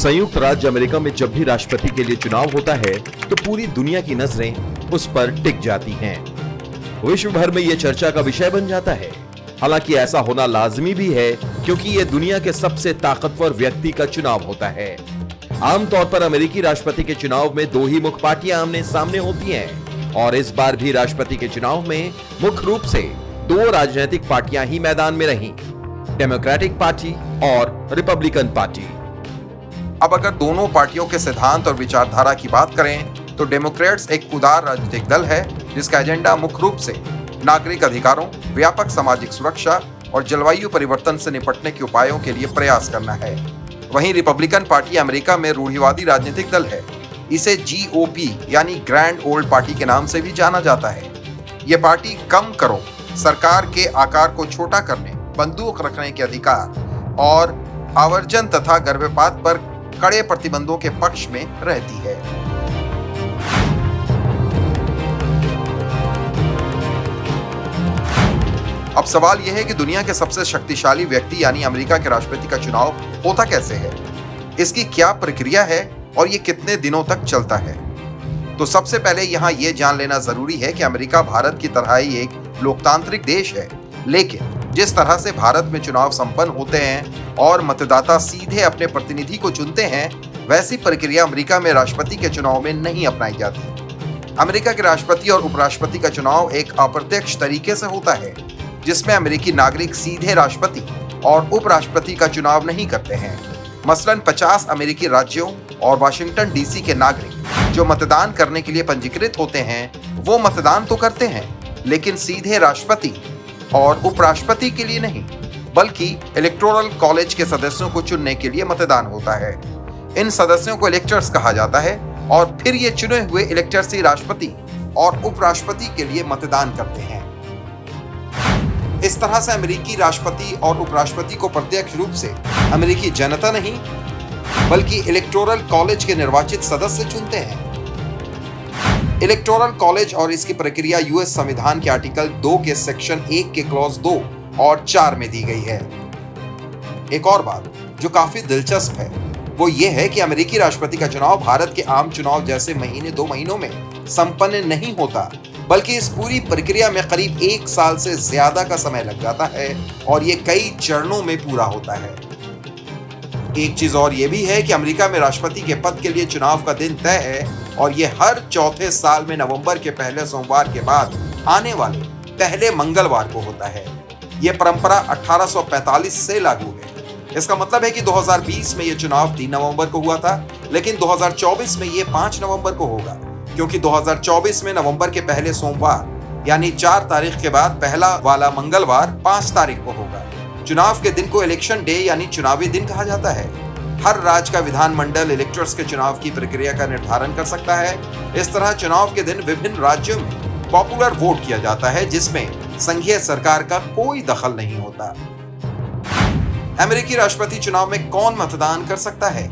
संयुक्त राज्य अमेरिका में जब भी राष्ट्रपति के लिए चुनाव होता है तो पूरी दुनिया की नजरें उस पर टिक जाती हैं। विश्व भर में यह चर्चा का विषय बन जाता है। हालांकि ऐसा होना लाजमी भी है क्योंकि यह दुनिया के सबसे ताकतवर व्यक्ति का चुनाव होता है। आमतौर पर अमेरिकी राष्ट्रपति के चुनाव में दो ही मुख्य पार्टियां आमने सामने होती हैं और इस बार भी राष्ट्रपति के चुनाव में मुख्य रूप से दो राजनीतिक पार्टियां ही मैदान में रहीं, डेमोक्रेटिक पार्टी और रिपब्लिकन पार्टी। अब अगर दोनों पार्टियों के सिद्धांत और विचारधारा की बात करें तो डेमोक्रेट्स एक उदार राजनीतिक दल है जिसका एजेंडा मुख्य रूप से नागरिक अधिकारों, व्यापक सामाजिक सुरक्षा और जलवायु परिवर्तन से निपटने के उपायों के लिए प्रयास करना है। वहीं रिपब्लिकन पार्टी अमेरिका में रूढ़िवादी राजनीतिक दल है। इसे GOP यानी ग्रैंड ओल्ड पार्टी के नाम से भी जाना जाता है। यह पार्टी कम करो, सरकार के आकार को छोटा करने, बंदूक रखने के अधिकार और आवर्जन तथा गर्भपात पर कड़े प्रतिबंधों के पक्ष में रहती है। अब सवाल यह है कि दुनिया के सबसे शक्तिशाली व्यक्ति यानी अमेरिका के राष्ट्रपति का चुनाव होता कैसे है, इसकी क्या प्रक्रिया है और ये कितने दिनों तक चलता है। तो सबसे पहले यहाँ ये जान लेना जरूरी है कि अमेरिका भारत की तरह ही एक लोकतांत्रिक देश है, लेकिन जिस तरह से भारत में चुनाव संपन्न होते हैं और मतदाता सीधे अपने प्रतिनिधि को चुनते हैं, वैसी प्रक्रिया अमेरिका में राष्ट्रपति के चुनाव में नहीं अपनाई जाती। अमेरिका के राष्ट्रपति और उपराष्ट्रपति का चुनाव एक अप्रत्यक्ष तरीके से होता है जिसमें अमेरिकी नागरिक सीधे राष्ट्रपति और उपराष्ट्रपति का चुनाव नहीं करते हैं। मसलन 50 अमेरिकी राज्यों और वाशिंगटन DC के नागरिक जो मतदान करने के लिए पंजीकृत होते हैं वो मतदान तो करते हैं, लेकिन सीधे राष्ट्रपति और उपराष्ट्रपति के लिए नहीं, बल्कि इलेक्टोरल कॉलेज के सदस्यों को चुनने के लिए मतदान होता है। इन सदस्यों को इलेक्टर्स कहा जाता है और फिर ये चुने हुए इलेक्टर्स ही राष्ट्रपति और उपराष्ट्रपति के लिए मतदान करते हैं। इस तरह से अमेरिकी राष्ट्रपति और उपराष्ट्रपति को प्रत्यक्ष रूप से अमेरिकी जनता नहीं, बल्कि इलेक्टोरल कॉलेज के निर्वाचित सदस्य चुनते हैं। इलेक्टोरल कॉलेज और इसकी प्रक्रिया US संविधान के आर्टिकल 2 के सेक्शन 1 के क्लॉज 2 और 4 में दी गई है। एक और बात जो काफी दिलचस्प है वो ये है कि अमेरिकी राष्ट्रपति का चुनाव भारत के आम चुनाव जैसे महीने 2 महीनों में संपन्न नहीं होता, बल्कि इस पूरी प्रक्रिया में करीब 1 साल से ज्यादा का समय लग जाता है और ये कई चरणों में पूरा होता है। एक चीज और ये भी है कि अमेरिका में राष्ट्रपति के पद के लिए चुनाव का दिन तय है और ये हर चौथे साल में नवंबर के पहले सोमवार के बाद आने वाले पहले मंगलवार को होता है। ये परंपरा 1845 से लागू है। इसका मतलब है कि 2020 में ये चुनाव 3 नवंबर को हुआ था, लेकिन 2024 में ये 5 नवंबर को होगा, क्योंकि 2024 में नवंबर के पहले सोमवार यानी 4 तारीख के बाद पहला वाला मंगलवार 5 तारीख को होगा। चुनाव के दिन को इलेक्शन डे यानी चुनावी दिन कहा जाता है। हर राज्य का विधानमंडल इलेक्टर्स के चुनाव की प्रक्रिया का निर्धारण कर सकता है। इस तरह चुनाव के दिन विभिन्न राज्यों में पॉपुलर वोट किया जाता है जिसमें संघीय सरकार का कोई दखल नहीं होता। अमेरिकी राष्ट्रपति चुनाव में कौन मतदान कर सकता है?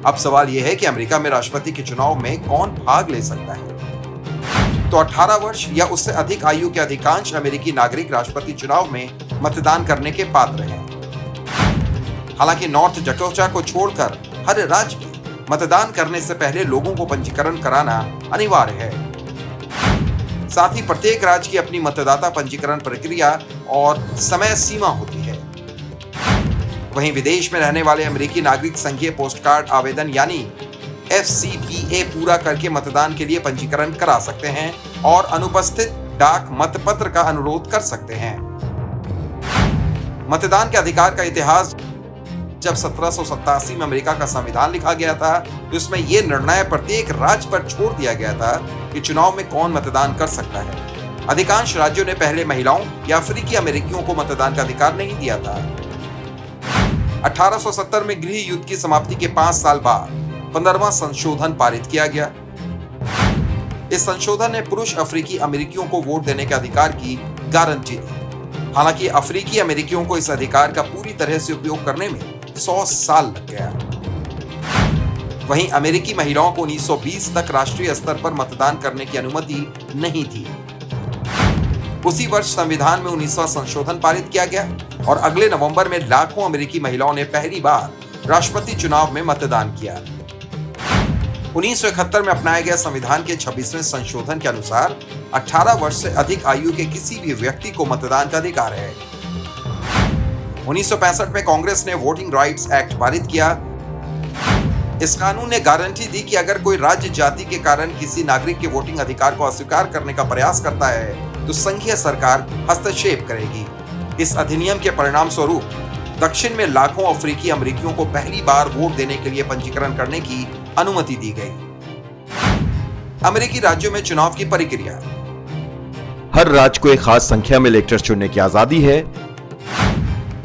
अब सवाल यह है कि अमेरिका में राष्ट्रपति के चुनाव में कौन भाग ले सकता है। तो 18 वर्ष या उससे अधिक आयु के अधिकांश अमेरिकी नागरिक राष्ट्रपति चुनाव में मतदान करने के पात्र हैं। हालांकि नॉर्थ डकोटा को छोड़कर हर राज्य में मतदान करने से पहले लोगों को पंजीकरण कराना अनिवार्य है। साथ ही प्रत्येक राज्य की अपनी मतदाता पंजीकरण प्रक्रिया और समय सीमा होती है। वहीं विदेश में रहने वाले अमेरिकी नागरिक संघीय पोस्टकार्ड आवेदन यानी FCPA पूरा करके मतदान के लिए पंजीकरण करा सकते हैं और अनुपस्थित डाक मतपत्र का अनुरोध कर सकते हैं। मतदान के अधिकार का इतिहास जब 1787 में अमेरिका का संविधान लिखा गया था तो इसमें यह निर्णय प्रत्येक राज्य पर छोड़ दिया गया था कि चुनाव में कौन मतदान कर सकता है। अधिकांश राज्यों ने पहले महिलाओं या अफ्रीकी अमेरिकियों को मतदान का अधिकार नहीं दिया था। 1870 में गृह युद्ध की समाप्ति के 5 साल बाद 15वां संशोधन पारित किया गया। इस संशोधन ने पुरुष अफ्रीकी अमेरिकियों को वोट देने के अधिकार की गारंटी दी। हालांकि अफ्रीकी अमेरिकियों को इस अधिकार का पूरी तरह से उपयोग करने में 100 साल लग गया। वहीं अमेरिकी महिलाओं को 1920 तक राष्ट्रीय स्तर पर मतदान करने की अनुमति नहीं थी। उसी वर्ष संविधान में 19वां संशोधन पारित किया गया और अगले नवंबर में लाखों अमेरिकी महिलाओं ने पहली बार राष्ट्रपति चुनाव में मतदान किया। 1971 में अपनाए गए संविधान के 26वें संशोधन के अनुसार 18 वर्ष से अधिक आयु के किसी भी व्यक्ति को मतदान का अधिकार है। 1965 में कांग्रेस ने वोटिंग राइट्स एक्ट पारित किया। इस कानून ने गारंटी दी कि अगर कोई राज्य जाति के कारण किसी नागरिक के वोटिंग अधिकार को अस्वीकार करने का प्रयास करता है तो संघीय सरकार हस्तक्षेप करेगी। इस अधिनियम के परिणाम स्वरूप दक्षिण में लाखों अफ्रीकी अमेरिकियों को पहली बार वोट देने के लिए पंजीकरण करने की अनुमति दी गई। अमेरिकी राज्यों में चुनाव की प्रक्रिया। हर राज्य को एक खास संख्या में इलेक्टर्स चुनने की आजादी है।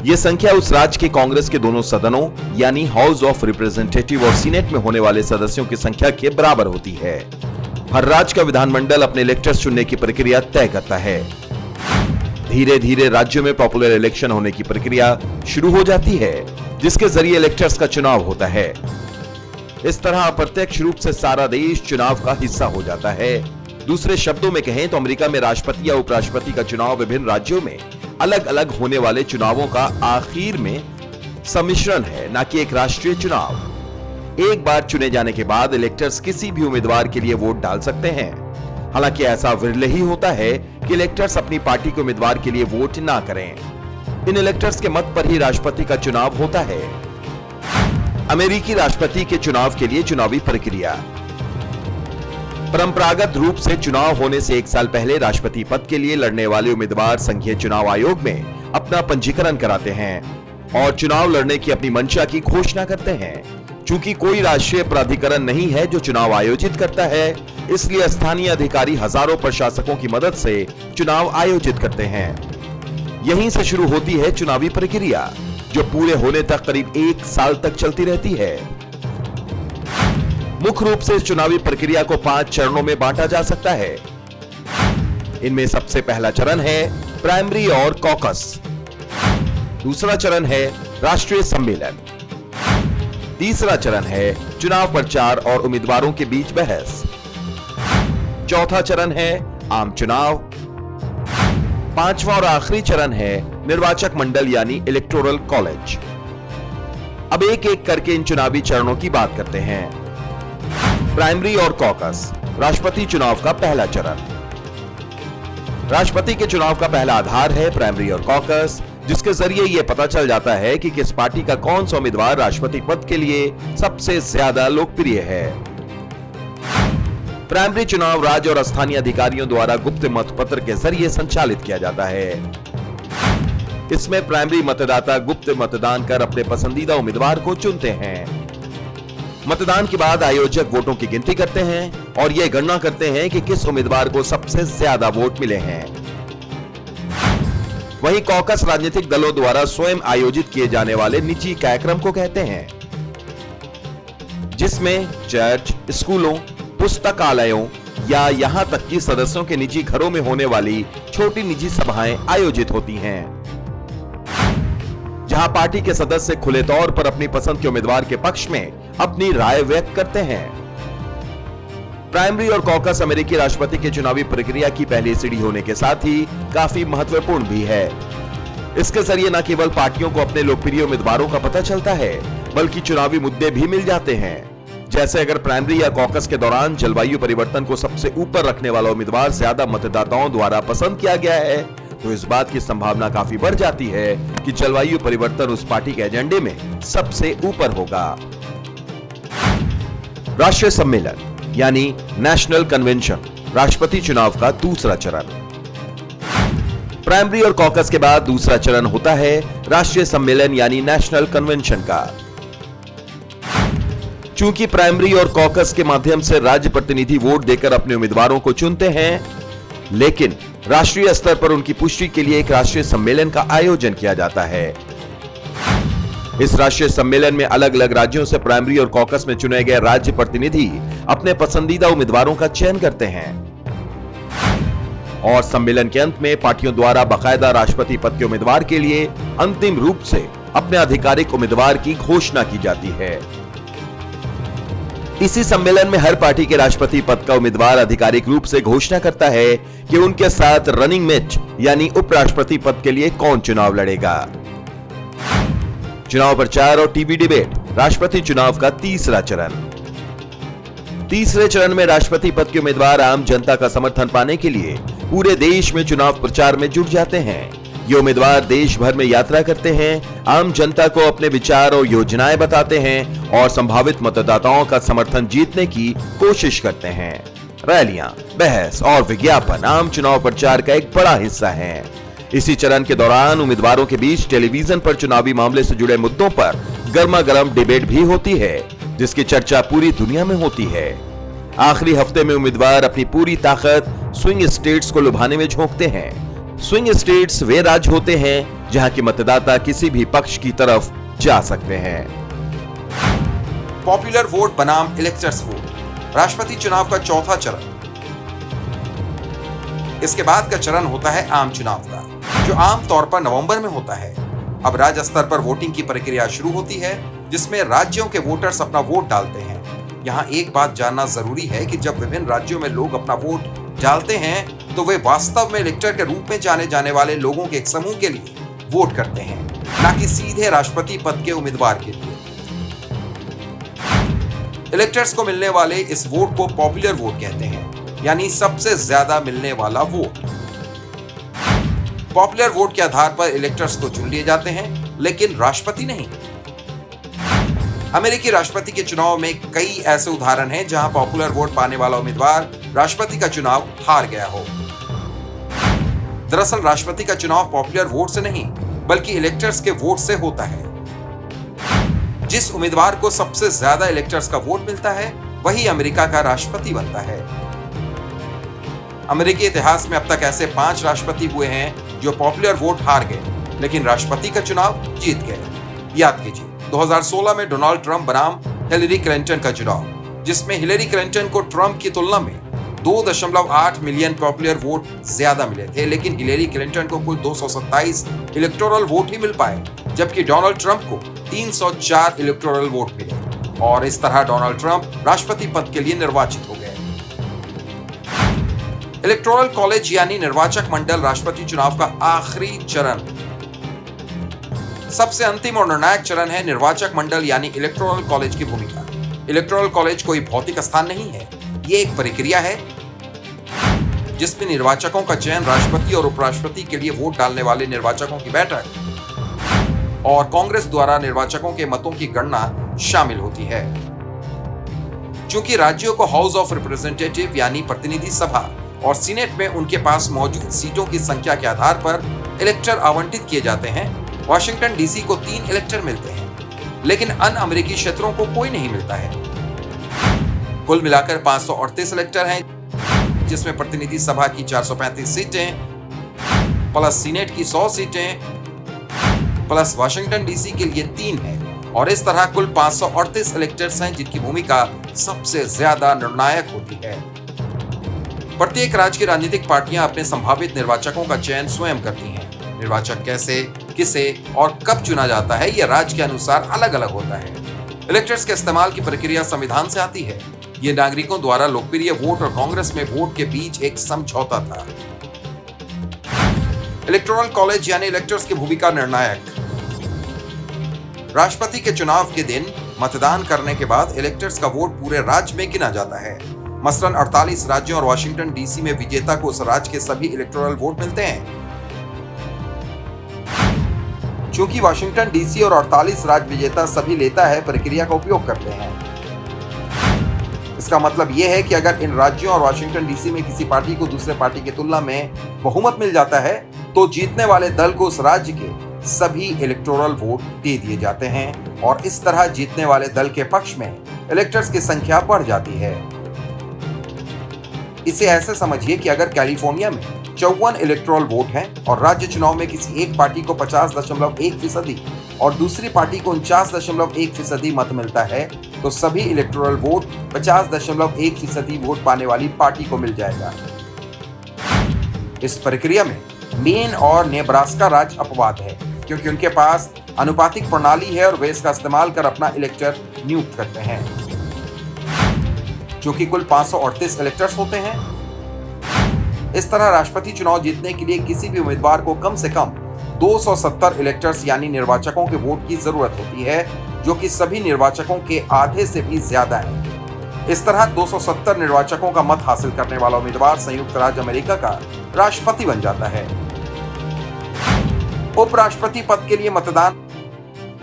यह संख्या उस राज्य के कांग्रेस के दोनों सदनों यानी हाउस ऑफ रिप्रेजेंटेटिव और सीनेट में होने वाले सदस्यों की संख्या के बराबर होती है। हर राज्य का विधानमंडल अपने इलेक्टर्स चुनने की प्रक्रिया तय करता है। धीरे धीरे राज्यों में पॉपुलर इलेक्शन होने की प्रक्रिया शुरू हो जाती है, जिसके जरिए इलेक्टर्स का चुनाव होता है। इस तरह अप्रत्यक्ष रूप से सारा देश चुनाव का हिस्सा हो जाता है। दूसरे शब्दों में कहें तो अमेरिका में राष्ट्रपति या उपराष्ट्रपति का चुनाव विभिन्न राज्यों में अलग अलग होने वाले चुनावों का आखिर में सम्मिश्रण है, न कि एक राष्ट्रीय चुनाव। एक बार चुने जाने के बाद इलेक्टर्स किसी भी उम्मीदवार के लिए वोट डाल सकते हैं। हालांकि ऐसा विरले ही होता है कि इलेक्टर्स अपनी पार्टी के उम्मीदवार के लिए वोट ना करें। इन इलेक्टर्स के मत पर ही राष्ट्रपति का चुनाव होता है। अमेरिकी राष्ट्रपति के चुनाव के लिए चुनावी प्रक्रिया। परंपरागत रूप से चुनाव होने से एक साल पहले राष्ट्रपति पद के लिए लड़ने वाले उम्मीदवार संघीय चुनाव आयोग में अपना पंजीकरण कराते हैं और चुनाव लड़ने की अपनी मंशा की घोषणा करते हैं। चूंकि कोई राष्ट्रीय प्राधिकरण नहीं है जो चुनाव आयोजित करता है, इसलिए स्थानीय अधिकारी हजारों प्रशासकों की मदद से चुनाव आयोजित करते हैं। यहीं से शुरू होती है चुनावी प्रक्रिया, जो पूरे होने तक करीब एक साल तक चलती रहती है। मुख्य रूप से इस चुनावी प्रक्रिया को 5 चरणों में बांटा जा सकता है। इनमें सबसे पहला चरण है प्राइमरी और कॉकस। दूसरा चरण है राष्ट्रीय सम्मेलन। तीसरा चरण है चुनाव प्रचार और उम्मीदवारों के बीच बहस। चौथा चरण है आम चुनाव। पांचवा और आखिरी चरण है निर्वाचक मंडल यानी इलेक्टोरल कॉलेज। अब एक एक करके इन चुनावी चरणों की बात करते हैं। प्राइमरी और कॉकस, राष्ट्रपति चुनाव का पहला चरण। राष्ट्रपति के चुनाव का पहला आधार है प्राइमरी और कॉकस, जिसके जरिए यह पता चल जाता है कि किस पार्टी का कौन सा उम्मीदवार राष्ट्रपति पद के लिए सबसे ज्यादा लोकप्रिय है। प्राइमरी चुनाव राज्य और स्थानीय अधिकारियों द्वारा गुप्त मतपत्र के जरिए संचालित किया जाता है। इसमें प्राइमरी मतदाता गुप्त मतदान कर अपने पसंदीदा उम्मीदवार को चुनते हैं। मतदान के बाद आयोजक वोटों की गिनती करते हैं और यह गणना करते हैं कि किस उम्मीदवार को सबसे ज्यादा वोट मिले हैं। वहीं कॉकस राजनीतिक दलों द्वारा स्वयं आयोजित किए जाने वाले निजी कार्यक्रम को कहते हैं, जिसमें चर्च, स्कूलों, पुस्तकालयों या यहां तक कि सदस्यों के निजी घरों में होने वाली छोटी निजी सभाएं आयोजित होती हैं, जहां पार्टी के सदस्य खुले तौर पर अपनी पसंद के उम्मीदवार के पक्ष में अपनी राय व्यक्त करते हैं। प्राइमरी और कॉकस अमेरिकी राष्ट्रपति के चुनावी प्रक्रिया की पहली सीढ़ी होने के साथ ही काफी महत्वपूर्ण भी है। इसके जरिए न केवल पार्टियों को अपने लोकप्रिय उम्मीदवारों का पता चलता है, बल्कि चुनावी मुद्दे भी मिल जाते हैं। जैसे अगर प्राइमरी या कॉकस के दौरान जलवायु परिवर्तन को सबसे ऊपर रखने वाला उम्मीदवार ज्यादा मतदाताओं द्वारा पसंद किया गया है, तो इस बात की संभावना काफी बढ़ जाती है कि जलवायु परिवर्तन उस पार्टी के एजेंडे में सबसे ऊपर होगा। राष्ट्रीय सम्मेलन यानी नेशनल कन्वेंशन, राष्ट्रपति चुनाव का दूसरा चरण। प्राइमरी और कॉकस के बाद दूसरा चरण होता है राष्ट्रीय सम्मेलन यानी नेशनल कन्वेंशन का। चूंकि प्राइमरी और कॉकस के माध्यम से राज्य प्रतिनिधि वोट देकर अपने उम्मीदवारों को चुनते हैं, लेकिन राष्ट्रीय स्तर पर उनकी पुष्टि के लिए एक राष्ट्रीय सम्मेलन का आयोजन किया जाता है। इस राष्ट्रीय सम्मेलन में अलग अलग राज्यों से प्राइमरी और कॉकस में चुने गए राज्य प्रतिनिधि अपने पसंदीदा उम्मीदवारों का चयन करते हैं और सम्मेलन के अंत में पार्टियों द्वारा बाकायदा राष्ट्रपति पद के उम्मीदवार के लिए अंतिम रूप से अपने आधिकारिक उम्मीदवार की घोषणा की जाती है। इसी सम्मेलन में हर पार्टी के राष्ट्रपति पद का उम्मीदवार आधिकारिक रूप से घोषणा करता है कि उनके साथ रनिंग मेट यानी उपराष्ट्रपति पद के लिए कौन चुनाव लड़ेगा। चुनाव प्रचार और टीवी डिबेट राष्ट्रपति चुनाव का तीसरा चरण। तीसरे चरण में राष्ट्रपति पद के उम्मीदवार आम जनता का समर्थन पाने के लिए पूरे देश में चुनाव प्रचार में जुट जाते हैं। ये उम्मीदवार देश भर में यात्रा करते हैं, आम जनता को अपने विचार और योजनाएं बताते हैं और संभावित मतदाताओं का समर्थन जीतने की कोशिश करते हैं। रैलियां, बहस और विज्ञापन आम चुनाव प्रचार का एक बड़ा हिस्सा है। इसी चरण के दौरान उम्मीदवारों के बीच टेलीविजन पर चुनावी मामले से जुड़े मुद्दों पर गर्मा गर्म डिबेट भी होती है, जिसकी चर्चा पूरी दुनिया में होती है। आखिरी हफ्ते में उम्मीदवार अपनी पूरी ताकत स्विंग स्टेट्स को लुभाने में झोंकते हैं। स्विंग स्टेट्स वे राज्य होते हैं जहां की मतदाता किसी भी पक्ष की तरफ जा सकते हैं। पॉपुलर वोट बनाम इलेक्टर्स वोट, राष्ट्रपति चुनाव का चौथा चरण। इसके बाद का चरण होता है आम चुनाव का, जो आम तौर पर नवंबर में होता है। अब राज्य स्तर पर वोटिंग की प्रक्रिया शुरू होती है, जिसमें राज्यों के वोटर्स अपना वोट डालते हैं। यहाँ एक बात जानना जरूरी है कि जब विभिन्न राज्यों में लोग अपना वोट डालते हैं तो वे वास्तव में इलेक्टर के रूप में जाने जाने वाले लोगों के एक समूह के लिए वोट करते हैं, न कि सीधे राष्ट्रपति पद के उम्मीदवार के लिए। इलेक्टर्स को मिलने वाले इस वोट को पॉपुलर वोट कहते हैं, यानी सबसे ज्यादा मिलने वाला वोट। पॉपुलर वोट के आधार पर इलेक्टर्स तो चुन लिए जाते हैं, लेकिन राष्ट्रपति नहीं। अमेरिकी राष्ट्रपति के चुनाव में कई ऐसे उदाहरण हैं जहां पॉपुलर वोट पाने वाला उम्मीदवार राष्ट्रपति का चुनाव हार गया हो। दरअसल राष्ट्रपति का चुनाव पॉपुलर वोट से नहीं, बल्कि इलेक्टर्स के वोट से होता है। जिस उम्मीदवार को सबसे ज्यादा इलेक्टर्स का वोट मिलता है, वही अमेरिका का राष्ट्रपति बनता है। अमेरिकी इतिहास में अब तक ऐसे 5 राष्ट्रपति हुए हैं जो पॉपुलर वोट हार गए, लेकिन राष्ट्रपति का चुनाव जीत गए। याद कीजिए 2016 में डोनाल्ड ट्रंप बनाम हिलेरी क्लिंटन का चुनाव, जिसमें हिलेरी क्लिंटन को ट्रंप की तुलना में 2.8 मिलियन पॉपुलर वोट ज्यादा मिले थे, लेकिन हिलेरी क्लिंटन को कुल 227 इलेक्टोरल वोट ही मिल पाए, जबकि डोनाल्ड ट्रंप को 304 इलेक्टोरल वोट मिले और इस तरह डोनाल्ड ट्रंप राष्ट्रपति पद के लिए निर्वाचित हो गए। इलेक्टोरल कॉलेज यानी निर्वाचक मंडल राष्ट्रपति चुनाव का आखिरी चरण। सबसे अंतिम और निर्णायक चरण है निर्वाचक मंडल यानी इलेक्टोरल कॉलेज की भूमिका। इलेक्टोरल कॉलेज कोई भौतिक स्थान नहीं है, ये एक प्रक्रिया है जिसमें निर्वाचकों का चयन, राष्ट्रपति और उपराष्ट्रपति के लिए वोट डालने वाले निर्वाचकों की बैठक और कांग्रेस द्वारा निर्वाचकों के मतों की गणना शामिल होती है। चूंकि राज्यों को हाउस ऑफ रिप्रेजेंटेटिव यानी प्रतिनिधि सभा और सीनेट में उनके पास मौजूद सीटों की संख्या के आधार पर इलेक्टर आवंटित किए जाते हैं, वाशिंगटन डीसी को 3 इलेक्टर मिलते हैं, लेकिन अन्य अमेरिकी क्षेत्रों को कोई नहीं मिलता है। कुल मिलाकर 538 इलेक्टर हैं, जिसमें प्रतिनिधि सभा की 435 सीटें प्लस सीनेट की 100 सीटें प्लस वाशिंगटन डीसी के लिए 3 है और इस तरह कुल 538 इलेक्टर्स हैं, जिनकी भूमिका सबसे ज्यादा निर्णायक होती है। प्रत्येक राज्य की राजनीतिक पार्टियां अपने संभावित निर्वाचकों का चयन स्वयं करती हैं। निर्वाचक कैसे, किसे और कब चुना जाता है, यह राज्य के अनुसार अलग अलग होता है। इलेक्टर्स के इस्तेमाल की प्रक्रिया संविधान से आती है। ये नागरिकों द्वारा लोकप्रिय वोट और कांग्रेस में वोट के बीच एक समझौता था। इलेक्टोरल कॉलेज यानी इलेक्टर्स की भूमिका निर्णायक। राष्ट्रपति के चुनाव के दिन मतदान करने के बाद इलेक्टर्स का वोट पूरे राज्य में गिना जाता है। मसलन 48 राज्यों और वाशिंगटन डीसी में विजेता को उस राज्य के सभी इलेक्टोरल वोट मिलते हैं। चूंकि वाशिंगटन डीसी और 48 राज्य विजेता सभी लेता है प्रक्रिया का उपयोग करते हैं। इसका मतलब यह है कि अगर इन राज्यों और वाशिंगटन डीसी में किसी पार्टी को दूसरे पार्टी की तुलना में बहुमत मिल जाता है, तो जीतने वाले दल को उस राज्य के सभी इलेक्टोरल वोट दे दिए जाते हैं और इस तरह जीतने वाले दल के पक्ष में इलेक्टर्स की संख्या बढ़ जाती है। इसे ऐसे समझिए कि अगर कैलिफोर्निया में 54 इलेक्टोरल वोट हैं और राज्य चुनाव में किसी एक पार्टी को 50.1% और दूसरी पार्टी को 49.1% मत मिलता है, तो सभी इलेक्टोरल वोट 50.1% वोट पाने वाली पार्टी को मिल जाएगा। इस प्रक्रिया में मेन और नेब्रास्का राज्य अपवाद है, क्योंकि उनके पास अनुपातिक प्रणाली है और वे इसका इस्तेमाल कर अपना इलेक्टर नियुक्त करते हैं। चूंकि कुल 538 इलेक्टर्स होते हैं, इस तरह राष्ट्रपति चुनाव जीतने के लिए किसी भी उम्मीदवार को कम से कम 270 इलेक्टर्स यानी निर्वाचकों के वोट की जरूरत होती है, जो कि सभी निर्वाचकों के आधे से भी ज्यादा है। इस तरह 270 निर्वाचकों का मत हासिल करने वाला उम्मीदवार संयुक्त राज्य अमेरिका का राष्ट्रपति बन जाता है। उपराष्ट्रपति पद के लिए मतदान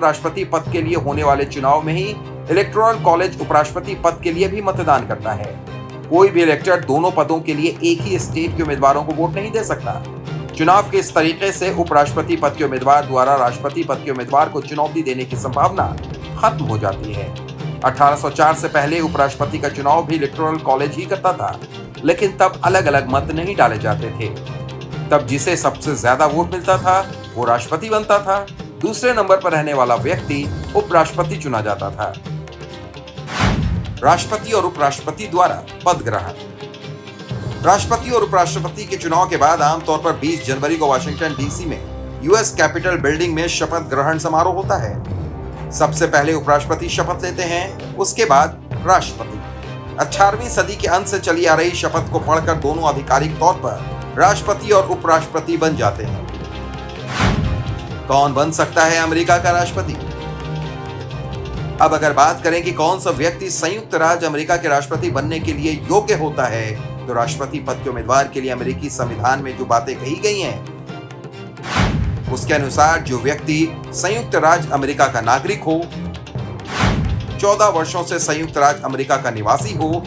राष्ट्रपति पद के लिए होने वाले चुनाव में ही इलेक्टोरल कॉलेज उपराष्ट्रपति पद के लिए भी मतदान करता है। कोई भी इलेक्टर दोनों पदों के लिए एक ही स्टेट के उम्मीदवारों को वोट नहीं दे सकता। चुनाव के इस तरीके से उपराष्ट्रपति पद के उम्मीदवार द्वारा राष्ट्रपति पद के उम्मीदवार को चुनौती देने की संभावना खत्म हो जाती है। 1804 से पहले उपराष्ट्रपति का चुनाव भी इलेक्टोरल कॉलेज ही करता था, लेकिन तब अलग अलग मत नहीं डाले जाते थे। तब जिसे सबसे ज्यादा वोट मिलता था वो राष्ट्रपति बनता था, दूसरे नंबर पर रहने वाला व्यक्ति उपराष्ट्रपति चुना जाता था। राष्ट्रपति और उपराष्ट्रपति द्वारा पद ग्रहण। राष्ट्रपति और उपराष्ट्रपति के चुनाव के बाद आमतौर पर 20 जनवरी को वाशिंगटन डीसी में यूएस कैपिटल बिल्डिंग में शपथ ग्रहण समारोह होता है। सबसे पहले उपराष्ट्रपति शपथ लेते हैं, उसके बाद राष्ट्रपति। 18वीं सदी के अंत से चली आ रही शपथ को पढ़कर दोनों आधिकारिक तौर पर राष्ट्रपति और उपराष्ट्रपति बन जाते हैं। कौन बन सकता है अमेरिका का राष्ट्रपति? अब अगर बात करें कि कौन सा व्यक्ति संयुक्त राज्य अमेरिका के राष्ट्रपति बनने के लिए योग्य होता है, तो राष्ट्रपति पद के उम्मीदवार के लिए अमेरिकी संविधान में जो बातें कही गई हैं, उसके अनुसार जो व्यक्ति संयुक्त राज्य अमेरिका का नागरिक हो, 14 वर्षों से संयुक्त राज्य अमेरिका का निवासी हो,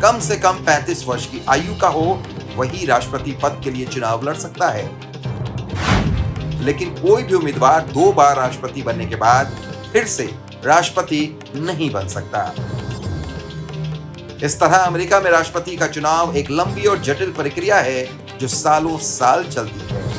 कम से कम 35 वर्ष की आयु का हो, वही राष्ट्रपति पद के लिए चुनाव लड़ सकता है। लेकिन कोई भी उम्मीदवार 2 बार राष्ट्रपति बनने के बाद फिर से राष्ट्रपति नहीं बन सकता। इस तरह अमेरिका में राष्ट्रपति का चुनाव एक लंबी और जटिल प्रक्रिया है जो सालों साल चलती है।